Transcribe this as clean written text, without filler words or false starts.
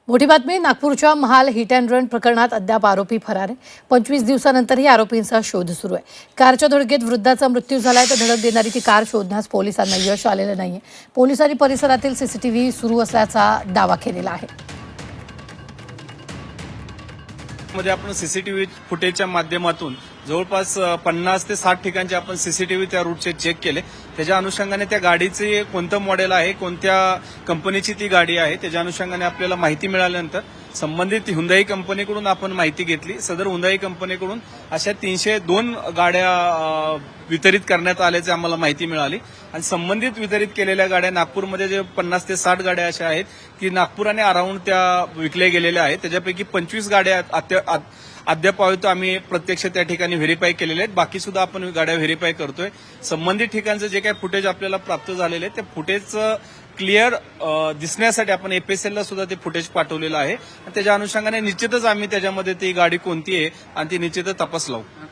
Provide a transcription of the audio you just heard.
मोठी बातमी नागपूरच्या महाल हिट अँड रन प्रकरणात अद्याप आरोपी फरार आहे। 25 दिवसानंतरही आरोपींचा शोध सुरू आहे। कारच्या धडकेत वृद्धाचा मृत्यू झालाय तर धडक देणारी ती कार शोधण्यास पोलिसांना यश आलेलं नाहीये। पोलिसांनी परिसरातील सीसीटीव्ही सुरू असल्याचा दावा केलेला आहे। मध्ये आपण सीसीटीव्ही फुटेजच्या माध्यमातून जवळपास 50 ते 60 ठिकाणचे आपण सीसीटीव्ही त्या रूटचे चेक केले। त्याच्या अनुषंगाने त्या गाडीचे कोणतं मॉडेल आहे, कोणत्या कंपनीची ती गाडी आहे, त्याच्या अनुषंगाने आपल्याला माहिती मिळाल्यानंतर संबंधित हुंदाई कंपनीकडून आपण माहिती घेतली। सदर हुंदाई कंपनीकडून अशा 302 गाड्या वितरित करण्यात आल्याची आम्हाला माहिती मिळाली आणि संबंधित वितरित केलेल्या गाड्या नागपूरमध्ये जे 50 ते 60 गाड्या अशा आहेत की नागपूर आणि अराउंड त्या विकल्या गेलेल्या आहेत। त्याच्यापैकी 25 गाड्या अद्याप आम्ही प्रत्यक्ष त्या ठिकाणी व्हेरीफाय केलेले आहेत। बाकी सुद्धा आपण गाड्या व्हेरीफाय करतोय। संबंधित ठिकाणचं जे काही फुटेज आपल्याला प्राप्त झालेले आहे ते फुटेजचं क्लिअर दिसण्यासाठी आपण एफएसएलला सुद्धा ते फुटेज पाठवलेलं आहे आणि त्याच्या अनुषंगाने निश्चितच आम्ही त्याच्यामध्ये ती गाडी कोणती आहे आणि ती निश्चितच तपास लावू।